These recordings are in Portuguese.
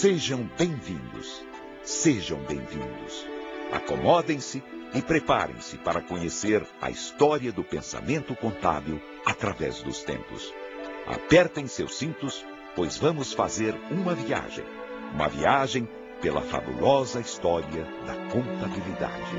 Sejam bem-vindos. Sejam bem-vindos. Acomodem-se e preparem-se para conhecer a história do pensamento contábil através dos tempos. Apertem seus cintos, pois vamos fazer uma viagem. Uma viagem pela fabulosa história da contabilidade.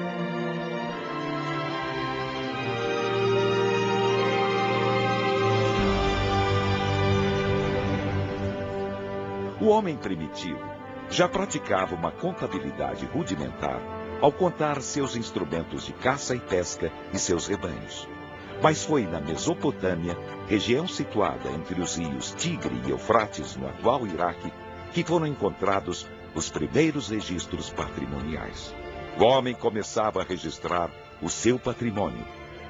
O homem primitivo já praticava uma contabilidade rudimentar ao contar seus instrumentos de caça e pesca e seus rebanhos. Mas foi na Mesopotâmia, região situada entre os rios Tigre e Eufrates, no atual Iraque, que foram encontrados os primeiros registros patrimoniais. O homem começava a registrar o seu patrimônio.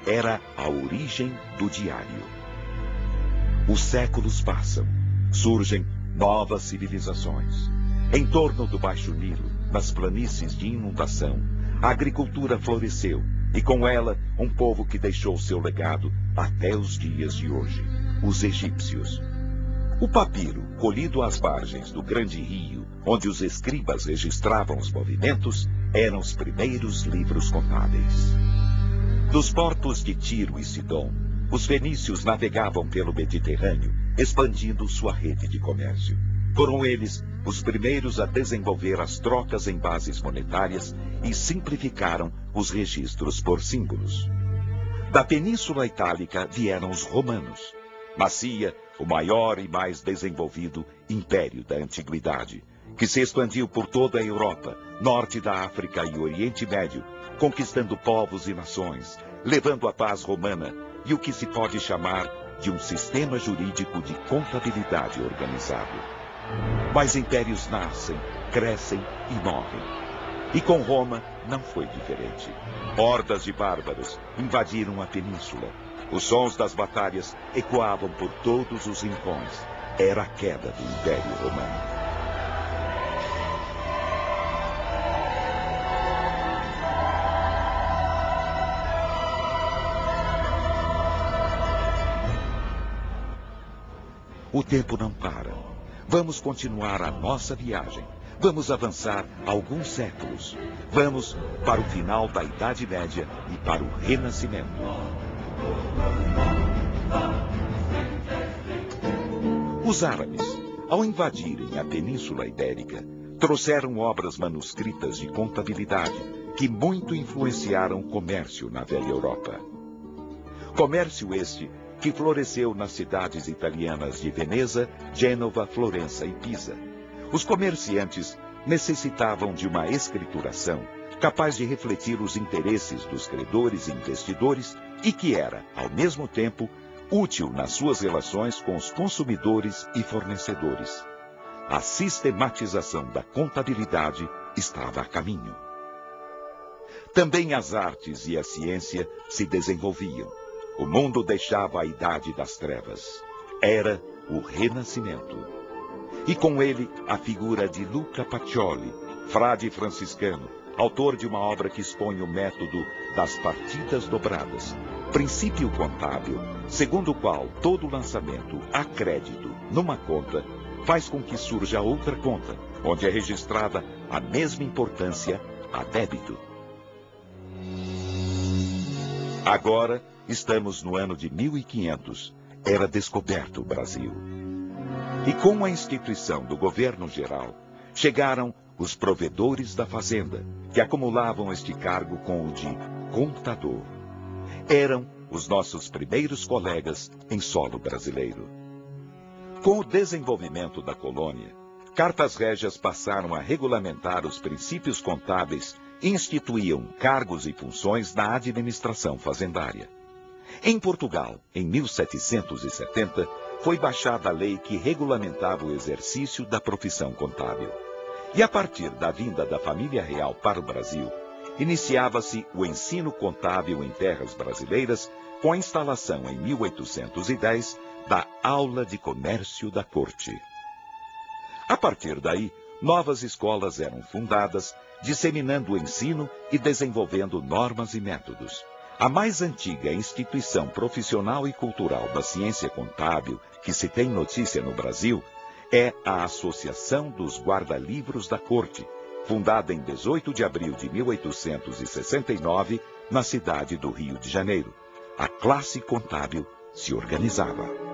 Era a origem do diário. Os séculos passam. Surgem novas civilizações. Em torno do Baixo Nilo, nas planícies de inundação, a agricultura floresceu, e com ela um povo que deixou seu legado até os dias de hoje, os egípcios. O papiro, colhido às margens do grande rio, onde os escribas registravam os movimentos, eram os primeiros livros contábeis. Dos portos de Tiro e Sidom, os fenícios navegavam pelo Mediterrâneo, expandindo sua rede de comércio. Foram eles os primeiros a desenvolver as trocas em bases monetárias e simplificaram os registros por símbolos. Da Península Itálica vieram os romanos. Nascia o maior e mais desenvolvido império da antiguidade, que se expandiu por toda a Europa, norte da África e Oriente Médio, conquistando povos e nações, levando a paz romana e o que se pode chamar de um sistema jurídico de contabilidade organizado. Mas impérios nascem, crescem e morrem. E com Roma não foi diferente. Hordas de bárbaros invadiram a península. Os sons das batalhas ecoavam por todos os rincões. Era a queda do Império Romano. O tempo não para. Vamos continuar a nossa viagem. Vamos avançar alguns séculos. Vamos para o final da Idade Média e para o Renascimento. Os árabes, ao invadirem a Península Ibérica, trouxeram obras manuscritas de contabilidade que muito influenciaram o comércio na velha Europa. Comércio este que floresceu nas cidades italianas de Veneza, Gênova, Florença e Pisa. Os comerciantes necessitavam de uma escrituração capaz de refletir os interesses dos credores e investidores e que era, ao mesmo tempo, útil nas suas relações com os consumidores e fornecedores. A sistematização da contabilidade estava a caminho. Também as artes e a ciência se desenvolviam. O mundo deixava a idade das trevas. Era o Renascimento. E com ele a figura de Luca Pacioli, frade franciscano, autor de uma obra que expõe o método das partidas dobradas, princípio contábil, segundo o qual todo lançamento a crédito numa conta faz com que surja outra conta, onde é registrada a mesma importância a débito. Agora, estamos no ano de 1500. Era descoberto o Brasil. E com a instituição do governo geral, chegaram os provedores da fazenda, que acumulavam este cargo com o de contador. Eram os nossos primeiros colegas em solo brasileiro. Com o desenvolvimento da colônia, cartas régias passaram a regulamentar os princípios contábeis e instituíam cargos e funções na administração fazendária. Em Portugal, em 1770, foi baixada a lei que regulamentava o exercício da profissão contábil. E a partir da vinda da família real para o Brasil, iniciava-se o ensino contábil em terras brasileiras com a instalação em 1810 da Aula de Comércio da Corte. A partir daí, novas escolas eram fundadas, disseminando o ensino e desenvolvendo normas e métodos. A mais antiga instituição profissional e cultural da ciência contábil que se tem notícia no Brasil É a Associação dos Guarda-Livros da Corte, fundada em 18 de abril de 1869, na cidade do Rio de Janeiro. A classe contábil se organizava.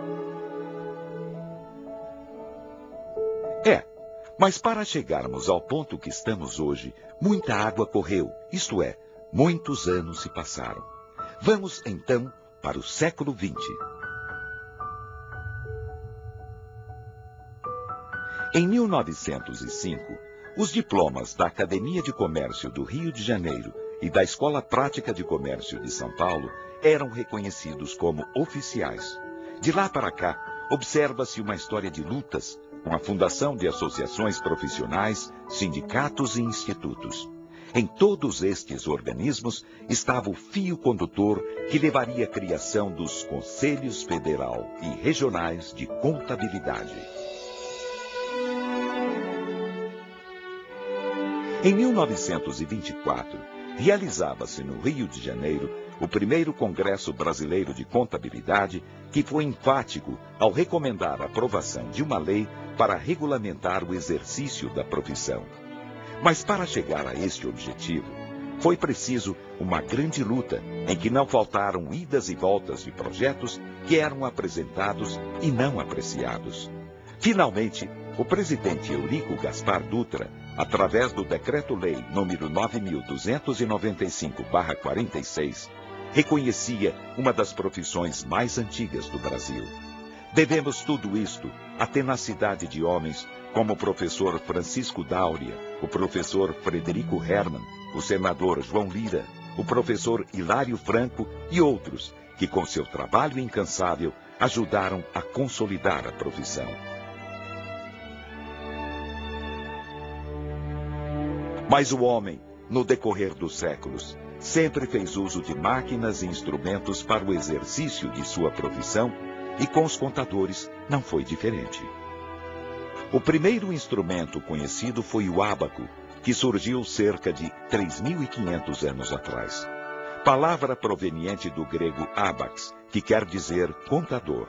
Mas para chegarmos ao ponto que estamos hoje, muita água correu, isto é, muitos anos se passaram. Vamos, então, para o século XX. Em 1905, os diplomas da Academia de Comércio do Rio de Janeiro e da Escola Prática de Comércio de São Paulo eram reconhecidos como oficiais. De lá para cá, observa-se uma história de lutas, com a fundação de associações profissionais, sindicatos e institutos. Em todos estes organismos estava o fio condutor que levaria à criação dos Conselhos Federal e Regionais de Contabilidade. Em 1924, realizava-se no Rio de Janeiro o primeiro Congresso Brasileiro de Contabilidade, que foi enfático ao recomendar a aprovação de uma lei para regulamentar o exercício da profissão. Mas para chegar a este objetivo, foi preciso uma grande luta, em que não faltaram idas e voltas de projetos que eram apresentados e não apreciados. Finalmente, o presidente Eurico Gaspar Dutra, através do Decreto-Lei número 9.295/46, reconhecia uma das profissões mais antigas do Brasil. Devemos tudo isto à tenacidade de homens como o professor Francisco Dáurea, o professor Frederico Hermann, o senador João Lira, o professor Hilário Franco e outros que, com seu trabalho incansável, ajudaram a consolidar a profissão. Mas o homem, no decorrer dos séculos, sempre fez uso de máquinas e instrumentos para o exercício de sua profissão, e com os contadores não foi diferente. O primeiro instrumento conhecido foi o ábaco, que surgiu cerca de 3.500 anos atrás. Palavra proveniente do grego ábax, que quer dizer contador.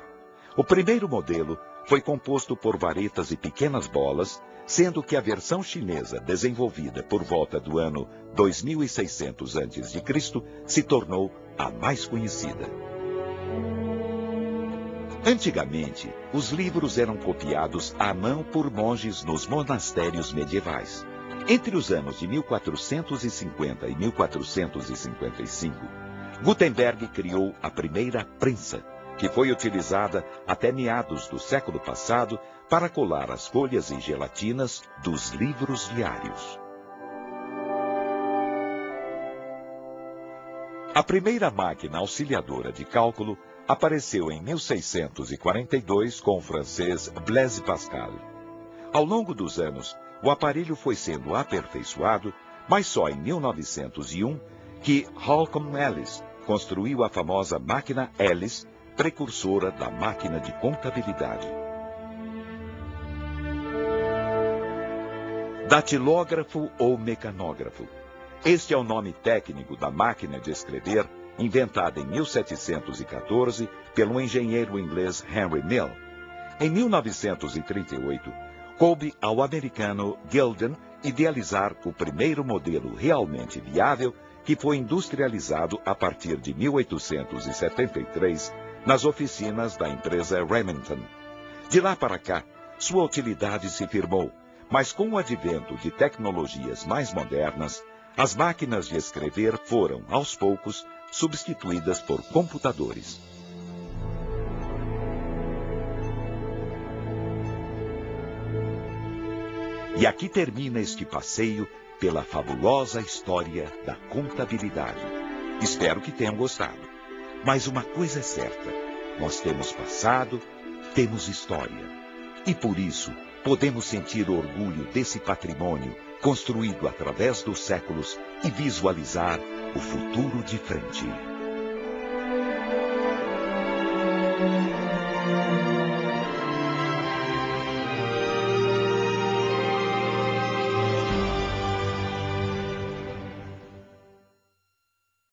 O primeiro modelo foi composto por varetas e pequenas bolas, sendo que a versão chinesa, desenvolvida por volta do ano 2600 a.C., se tornou a mais conhecida. Antigamente, os livros eram copiados à mão por monges nos monastérios medievais. Entre os anos de 1450 e 1455, Gutenberg criou a primeira prensa, que foi utilizada até meados do século passado para colar as folhas e gelatinas dos livros diários. A primeira máquina auxiliadora de cálculo apareceu em 1642 com o francês Blaise Pascal. Ao longo dos anos, o aparelho foi sendo aperfeiçoado, mas só em 1901 que Holcomb Ellis construiu a famosa máquina Ellis, precursora da máquina de contabilidade. Datilógrafo ou mecanógrafo. Este é o nome técnico da máquina de escrever, inventada em 1714 pelo engenheiro inglês Henry Mill. Em 1938, coube ao americano Gilden idealizar o primeiro modelo realmente viável, que foi industrializado a partir de 1873 nas oficinas da empresa Remington. De lá para cá, sua utilidade se firmou, mas com o advento de tecnologias mais modernas, as máquinas de escrever foram, aos poucos, substituídas por computadores. E aqui termina este passeio pela fabulosa história da contabilidade. Espero que tenham gostado. Mas uma coisa é certa, nós temos passado, temos história. E por isso, podemos sentir orgulho desse patrimônio construído através dos séculos e visualizar o futuro de frente.